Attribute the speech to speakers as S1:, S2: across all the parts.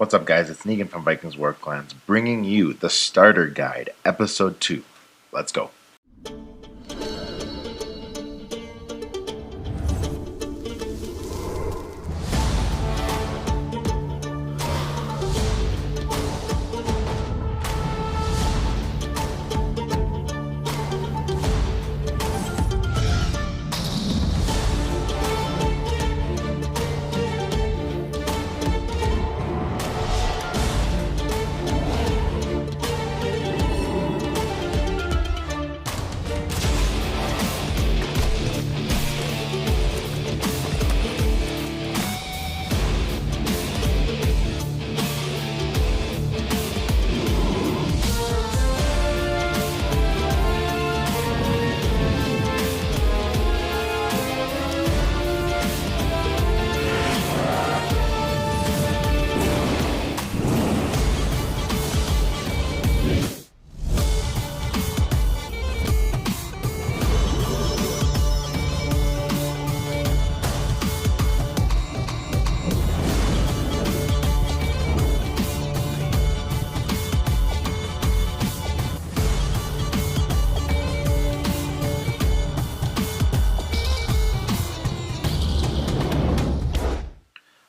S1: What's up, guys? It's Negan from Vikings War Clans, bringing you the Starter Guide, Episode 2. Let's go.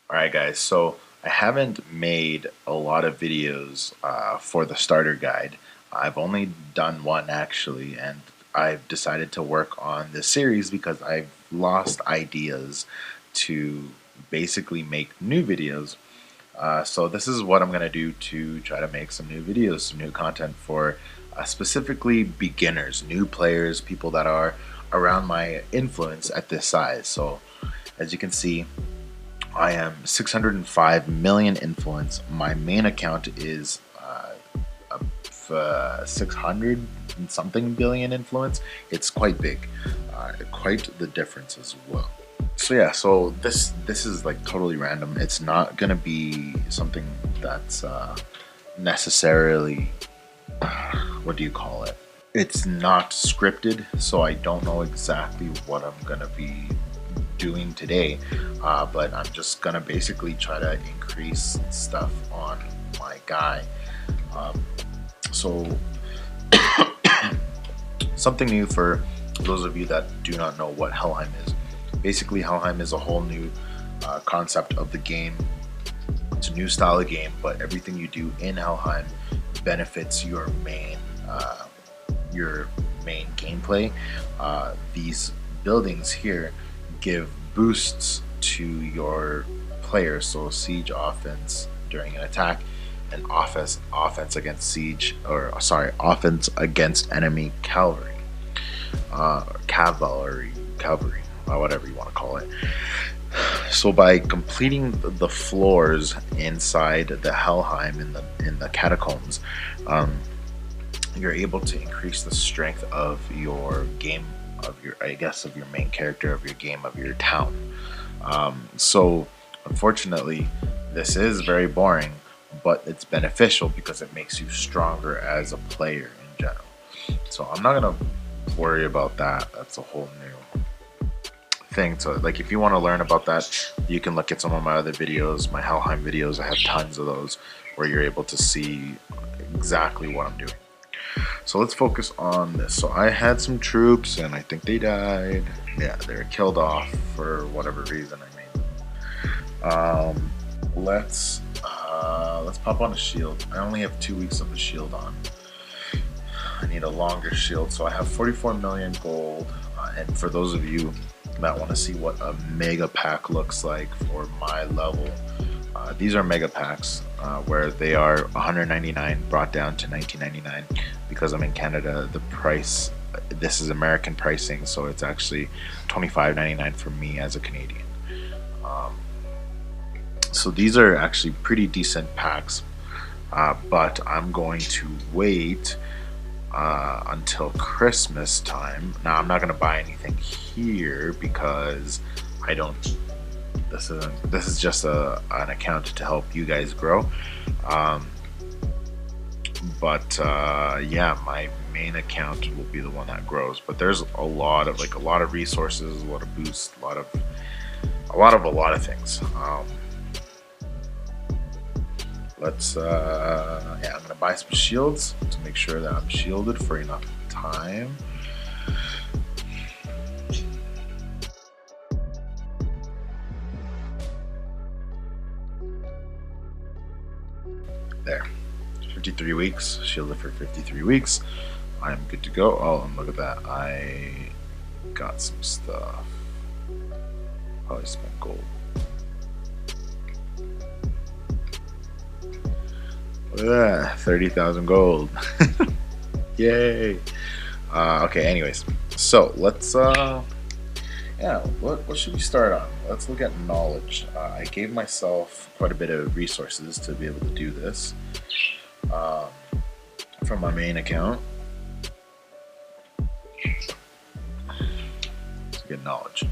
S1: Alright guys, so I haven't made a lot of videos for the starter guide. I've only done one actually, and I've decided to work on this series because I've lost ideas to basically make new videos. So this is what I'm going to do to try to make some new videos, some new content for specifically beginners, new players, people that are around my influence at this size. So as you can see, I am 605 million influence. My main account is 600 and something billion influence. It's quite big, quite the difference as well. So yeah, so this is like totally random. It's not gonna be something that's necessarily what do you call it? It's not scripted, so I don't know exactly what I'm gonna be doing today, but I'm just gonna basically try to increase stuff on my guy. So something new for those of you that do not know what Helheim is. Basically, Helheim is a whole new concept of the game. It's a new style of game, but everything you do in Helheim benefits your main gameplay. These buildings here give boosts to your players, so siege offense during an attack, and offense against siege, or sorry, offense against enemy cavalry, whatever you want to call it. So by completing the floors inside the Helheim in the catacombs, you're able to increase the strength of your game, of your main character, of your game, of your town. So unfortunately, this is very boring, but it's beneficial because it makes you stronger as a player in general. So I'm not gonna worry about that. That's a whole new thing. So like, if you want to learn about that, you can look at some of my other videos, my Helheim videos. I have tons of those where you're able to see exactly what I'm doing. So let's focus on this. So I had some troops and I think they died. Yeah, they were killed off for whatever reason. Let's pop on a shield. I only have 2 weeks of the shield on. I need a longer shield, so I have 44 million gold. And for those of you that want to see what a mega pack looks like for my level, these are mega packs where they are 199 brought down to 19.99. Because I'm in Canada, the price, this is American pricing, so it's actually $25.99 for me as a Canadian. So these are actually pretty decent packs, but I'm going to wait until Christmas time. Now I'm not going to buy anything here because I don't. This is just an account to help you guys grow. Yeah, my main account will be the one that grows. But there's a lot of resources, a lot of boosts, a lot of things. let's yeah, I'm gonna buy some shields to make sure that I'm shielded for enough time. There, 53 weeks, shielded for 53 weeks. I'm good to go. Oh, and look at that, I got some stuff. Probably spent gold. Look at that, 30,000 gold. Yay. Okay, anyways, so let's yeah, what should we start on? Let's look at knowledge. I gave myself quite a bit of resources to be able to do this from my main account. Let's get knowledge.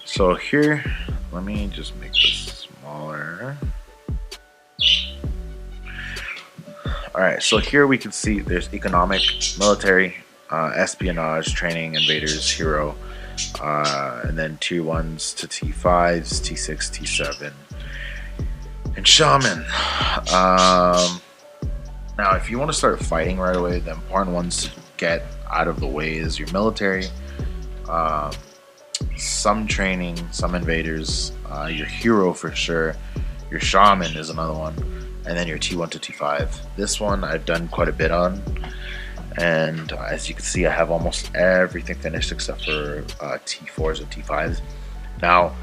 S1: So here, let me just make this smaller. Alright, so here we can see there's economic, military, espionage, training, invaders, hero, and then tier 1s to T5s, T6, T7, and shaman. Now if you want to start fighting right away, the important ones to get out of the way is your military, some training, some invaders, your hero for sure, your shaman is another one, and then your T1 to T5. This one I've done quite a bit on, and as you can see I have almost everything finished except for T4s and T5s. Now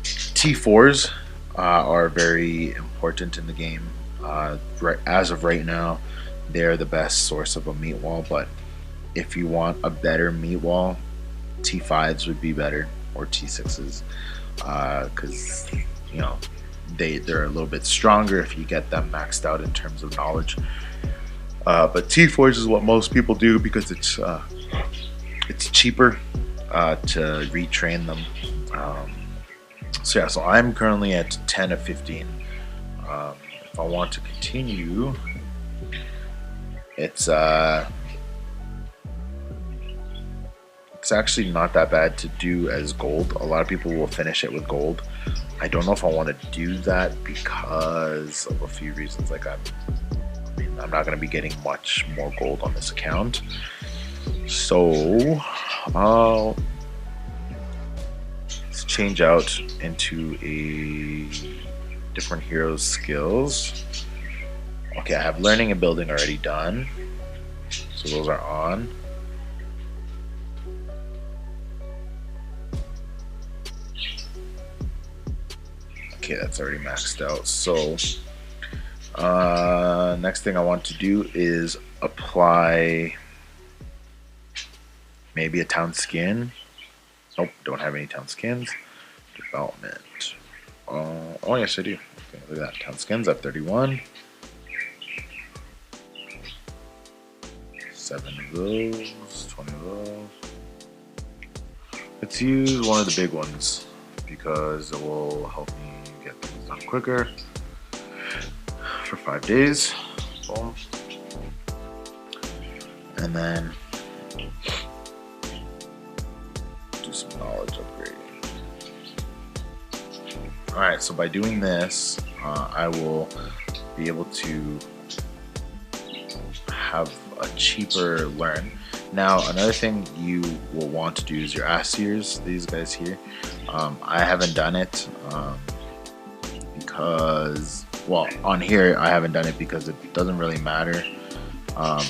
S1: T4s are very important in the game. As of right now, they're the best source of a meat wall, but if you want a better meat wall, T5s would be better, or T6s, because you know they're a little bit stronger if you get them maxed out in terms of knowledge. But T4s is what most people do because it's cheaper to retrain them. So yeah, so I'm currently at 10 of 15. If I want to continue, it's actually not that bad to do as gold. A lot of people will finish it with gold. I don't know if I want to do that because of a few reasons. Like I'm not going to be getting much more gold on this account, so I'll change out into a different hero's skills. Okay, I have learning and building already done, so those are on. Okay, that's already maxed out. So next thing I want to do is apply maybe a town skin. Nope, don't have any town skins. Development. Oh yes, I do. Okay, look at that. Town skins at 31. 7 of those, 20 of those. Let's use one of the big ones because it will help me get things done quicker. For 5 days. Boom. And then do some knowledge upgrading. Alright, so by doing this, I will be able to have a cheaper learn. Now, another thing you will want to do is your Asiers, these guys here. I haven't done it because, well, on here I haven't done it because it doesn't really matter. I'm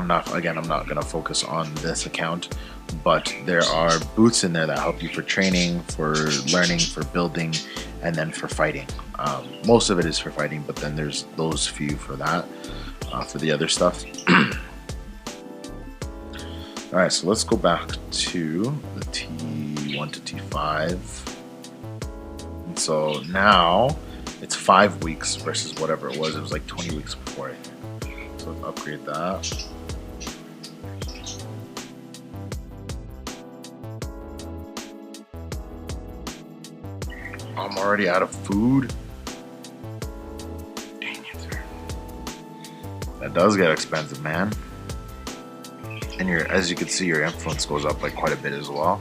S1: not gonna focus on this account, but there are boots in there that help you for training, for learning, for building, and then for fighting. Most of it is for fighting, but then there's those few for that, for the other stuff. Alright, so let's go back to the T1 to T5. And so now it's 5 weeks versus whatever it was. It was like 20 weeks before, I think. So let's upgrade that. I'm already out of food. Dang it. That does get expensive, man. And as you can see, your influence goes up like quite a bit as well.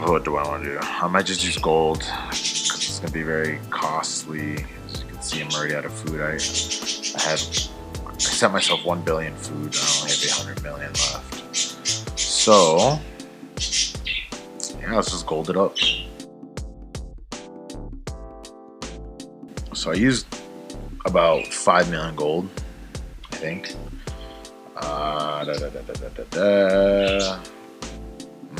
S1: What do I want to do? I might just use gold because is going to be very costly. As you can see, I'm already out of food. I set myself 1 billion food. I only have 800 million left. So yeah, let's just gold it up. So I used about 5 million gold, I think.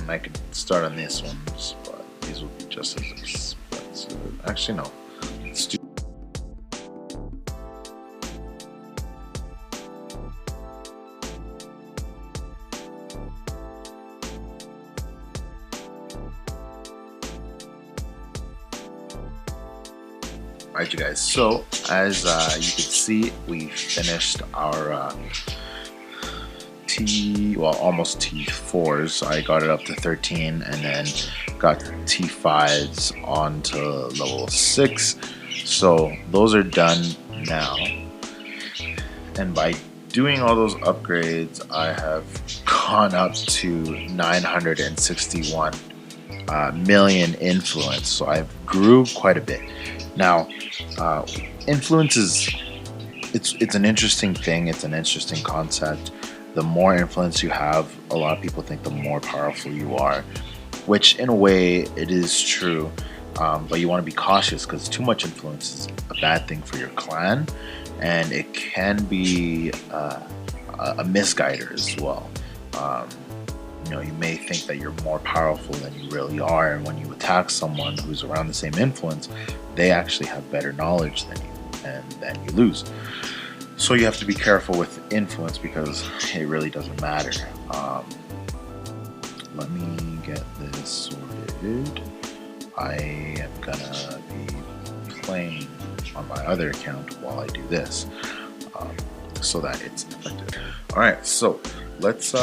S1: I could start on these ones, but these will be just as expensive. Actually, no. Let's do. Alright, you guys. So as you can see, we finished our almost T4s. I got it up to 13 and then got T5s on to level 6. So those are done now. And by doing all those upgrades, I have gone up to 961 million influence. So I've grew quite a bit. Now, influence is it's an interesting thing. It's an interesting concept. The more influence you have, a lot of people think the more powerful you are, which in a way it is true, but you want to be cautious because too much influence is a bad thing for your clan, and it can be a misguider as well. You know, you may think that you're more powerful than you really are, and when you attack someone who's around the same influence, they actually have better knowledge than you, and then you lose. So you have to be careful with influence because it really doesn't matter. Let me get this sorted. I am gonna be playing on my other account while I do this, so that it's effective. All right, so let's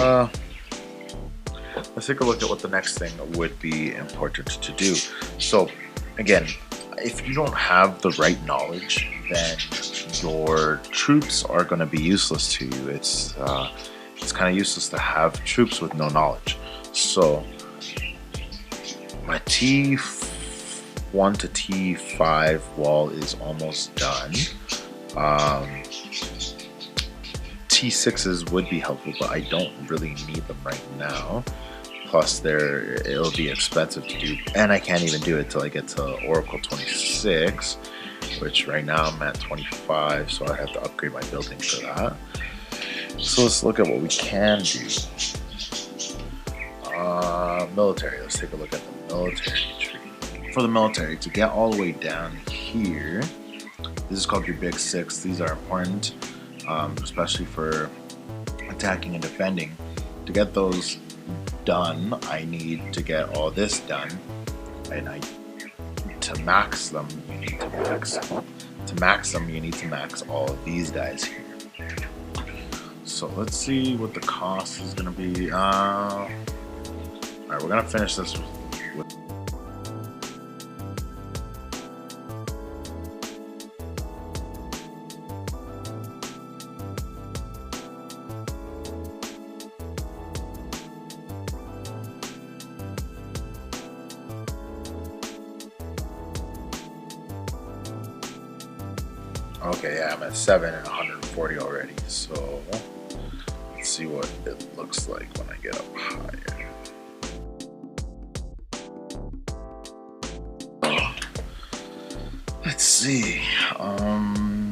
S1: take a look at what the next thing would be important to do. So again, if you don't have the right knowledge, then your troops are going to be useless to you. It's kind of useless to have troops with no knowledge. So my T1 to T5 wall is almost done. T6s would be helpful, but I don't really need them right now. Plus it'll be expensive to do, and I can't even do it till I get to Oracle 26, which right now I'm at 25, so I have to upgrade my building for that. So let's look at what we can do. Military, let's take a look at the military tree. For the military, to get all the way down here, this is called your big 6. These are important, especially for attacking and defending. To get those done, I need to get all this done, and to max them, you need to max. To max them, you need to max all of these guys here. So let's see what the cost is going to be. All right, we're going to finish this with okay, yeah, I'm at 7 and 140 already, so let's see what it looks like when I get up higher. Let's see, I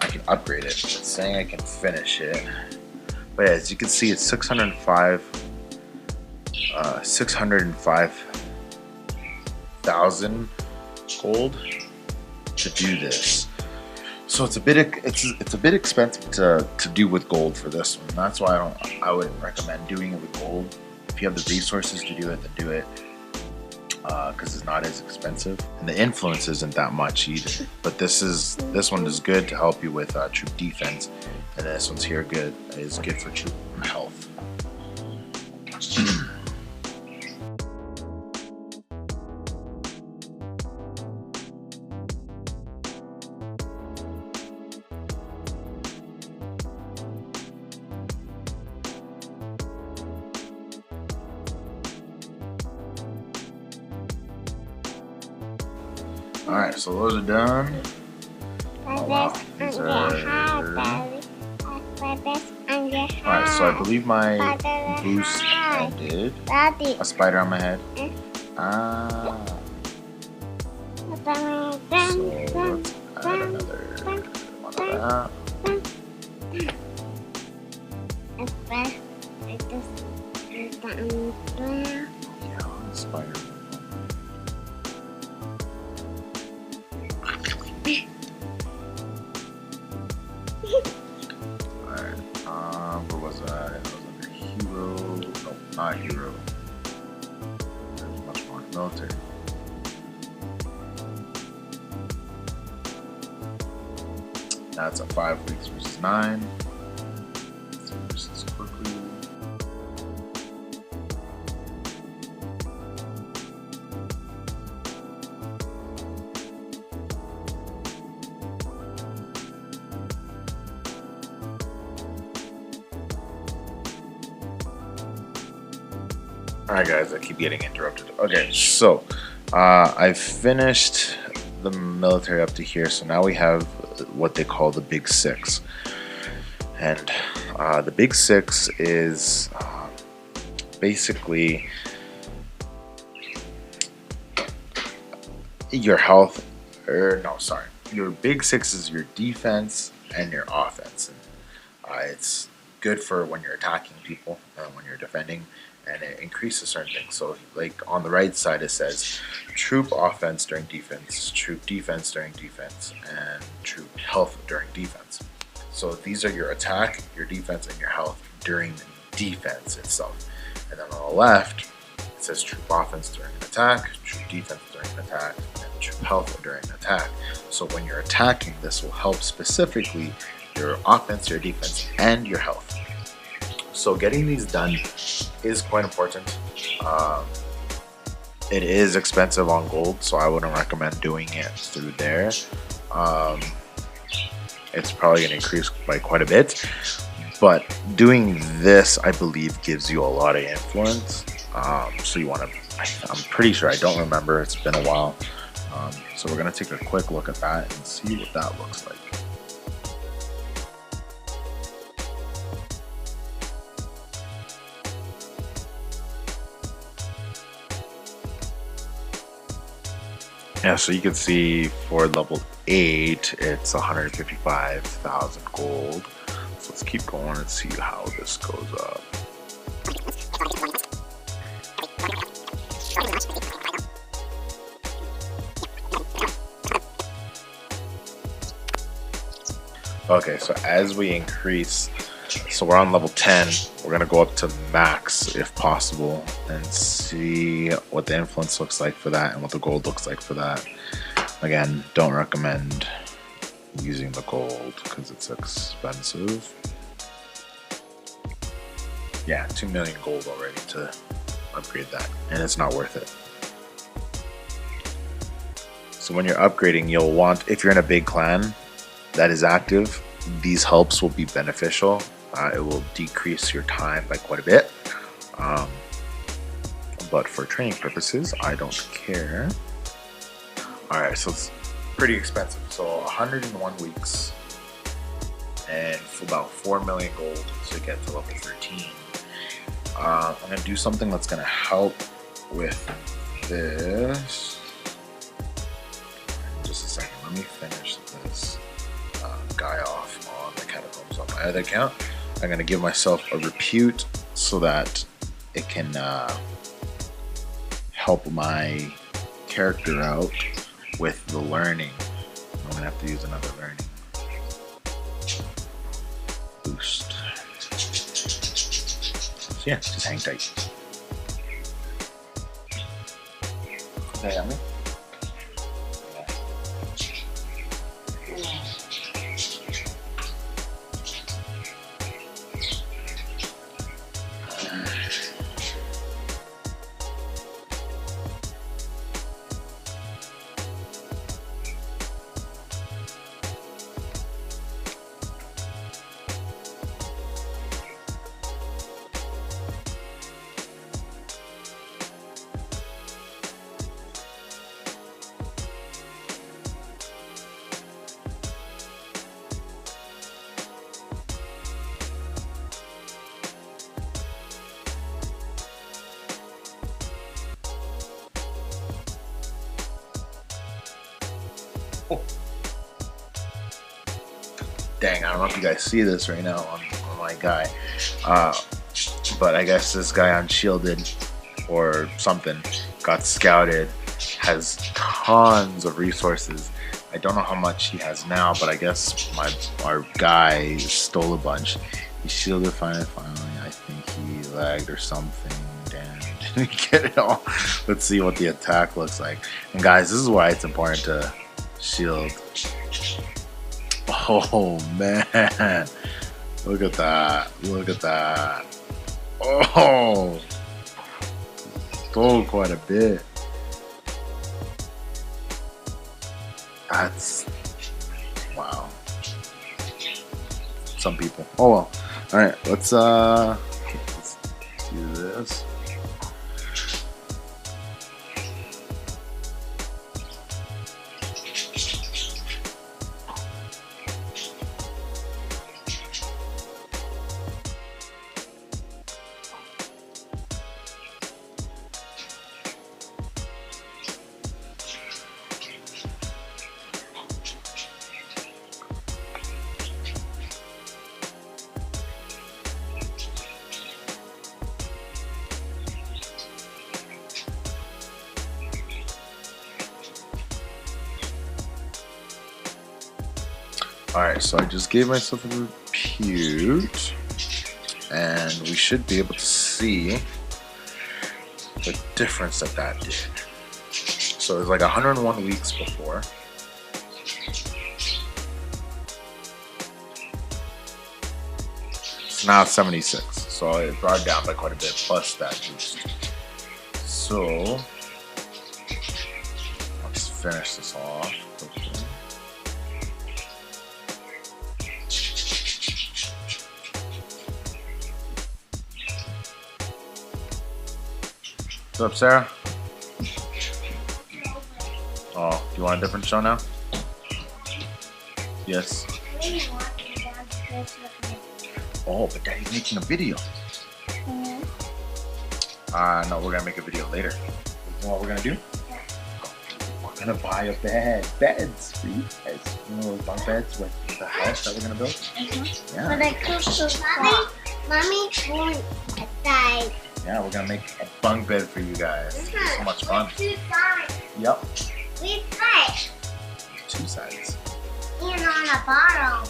S1: can upgrade it. It's saying I can finish it, but yeah, as you can see, it's 605,000 gold to do this. So it's a bit expensive to do with gold for this one. That's why I wouldn't recommend doing it with gold. If you have the resources to do it, then do it, because it's not as expensive, and the influence isn't that much either. But this one is good to help you with troop defense, and this one's here is good for troop health. Alright, so those are done. Oh wow, these are... Alright, so I believe my boost ended. A spider on my head. Ah. So let's add another one of that. Yeah, spider. Alright, where was I? That was under hero. No, not hero. There's much more military. That's a 5 weeks versus 9. Let's finish this quickly. Alright guys, I keep getting interrupted. Okay, so I've finished the military up to here, so now we have what they call the Big Six. And the Big Six is basically your health, your Big Six is your defense and your offense. And it's good for when you're attacking people, when you're defending, and it increases certain things. So like on the right side it says troop offense during defense, troop defense during defense, and troop health during defense. So these are your attack, your defense, and your health during defense itself. And then on the left it says troop offense during an attack, troop defense during an attack, and troop health during an attack. So when you're attacking, this will help specifically your offense, your defense, and your health. So getting these done is quite important. It is expensive on gold, so I wouldn't recommend doing it through there. It's probably going to increase by quite a bit, but doing this, I believe, gives you a lot of influence. So you want to, I'm pretty sure, I don't remember, it's been a while. So we're going to take a quick look at that and see what that looks like. Yeah, so you can see for level 8, it's 155,000 gold. So let's keep going and see how this goes up. Okay, so as we increase, so we're on level 10, we're going to go up to max if possible and see what the influence looks like for that and what the gold looks like for that. Again, don't recommend using the gold because it's expensive. Yeah, 2 million gold already to upgrade that, and it's not worth it. So when you're upgrading, you'll want, if you're in a big clan that is active, these helps will be beneficial. It will decrease your time by quite a bit, but for training purposes, I don't care. Alright, so it's pretty expensive. So 101 weeks and for about 4 million gold to get to level 13. I'm going to do something that's going to help with this. Just a second, let me finish this guy off on the catacombs on my other account. I'm going to give myself a repute so that it can help my character out with the learning. I'm going to have to use another learning boost. So yeah, just hang tight. Okay, yummy. Dang, I don't know if you guys see this right now on my guy. But I guess this guy unshielded or something got scouted, has tons of resources. I don't know how much he has now, but I guess our guy stole a bunch. He shielded finally. I think he lagged or something. Damn, didn't get it all. Let's see what the attack looks like. And guys, this is why it's important to shield. Oh man, look at that! Look at that! Oh, stole quite a bit. That's wow. Some people. Oh well. All right, let's do this. Alright, so I just gave myself a repute, and we should be able to see the difference that did. So it was like 101 weeks before. So now it's 76. So it brought it down by quite a bit, plus that boost. So let's finish this off. What's up, Sarah? Oh, do you want a different show now? Yes. Oh, but Daddy's making a video. No, we're gonna make a video later. You know what we're gonna do? We're gonna buy a beds for you guys. You know those bunk beds with the house that we're gonna build? Yeah.
S2: But I cook so Mommy won't die.
S1: Yeah, we're gonna make a bunk bed for you guys. It's so much fun.
S2: Two sides.
S1: Yep.
S2: Which side?
S1: 2 sides.
S2: And on the bottom.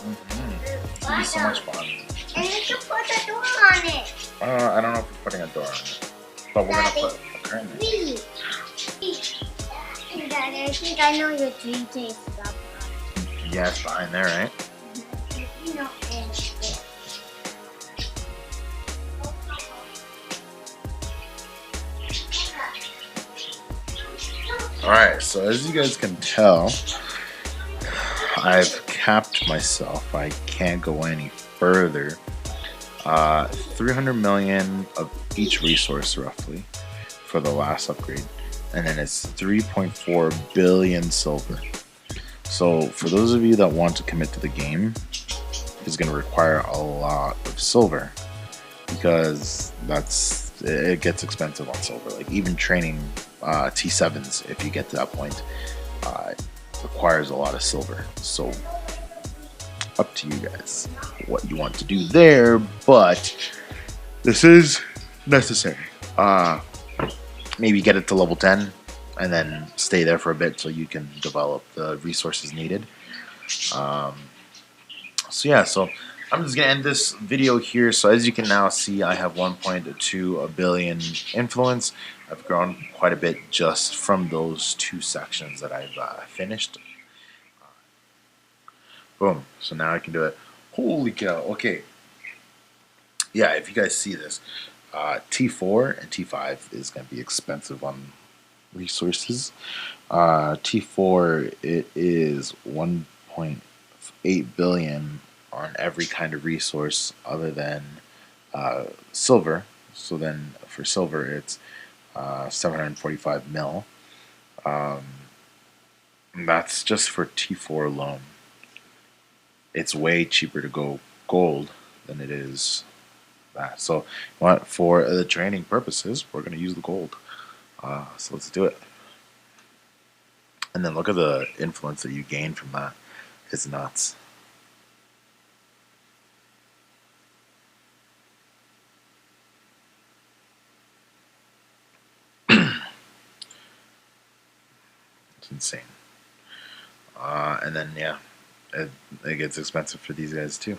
S1: It's gonna be so much fun.
S2: And you can put a door on it.
S1: I don't know if we're putting a door on it, but we're gonna put a curtain.
S2: Daddy, I think I know your dream taste stuff.
S1: Yeah, it's behind there, right?
S2: You know, and
S1: Alright, so as you guys can tell, I've capped myself. I can't go any further. 300 million of each resource roughly for the last upgrade, and then it's 3.4 billion silver. So for those of you that want to commit to the game, it's going to require a lot of silver, because it gets expensive on silver. Like even training T7s, if you get to that point, requires a lot of silver. So up to you guys what you want to do there, but this is necessary. Maybe get it to level 10 and then stay there for a bit so you can develop the resources needed. So yeah, so I'm just gonna end this video here. So as you can now see, I have 1.2 billion influence. I've grown quite a bit just from those 2 sections that I've finished. Boom. So now I can do it. Holy cow. Okay. Yeah, if you guys see this, T4 and T5 is going to be expensive on resources. T4, it is 1.8 billion on every kind of resource other than silver. So then for silver, it's 745 mil. That's just for T4 alone. It's way cheaper to go gold than it is that. So for the training purposes, we're going to use the gold. So let's do it. And then look at the influence that you gain from that. It's nuts. It's insane. And then yeah, it gets expensive for these guys too.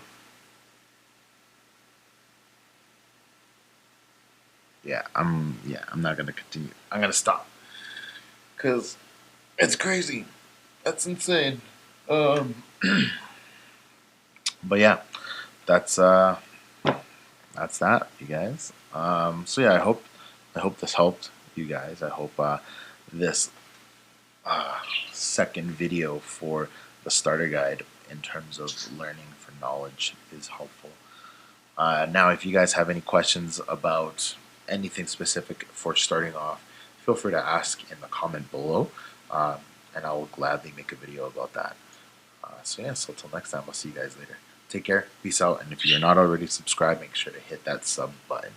S1: I'm not gonna continue. I'm gonna stop because it's crazy. That's insane. But yeah, that's that, you guys. So yeah, I hope this helped you guys. I hope this second video for the starter guide in terms of learning for knowledge is helpful. Now, if you guys have any questions about anything specific for starting off, feel free to ask in the comment below, and I will gladly make a video about that. So yeah, so until next time, I'll see you guys later. Take care, peace out, and if you're not already subscribed, make sure to hit that sub button.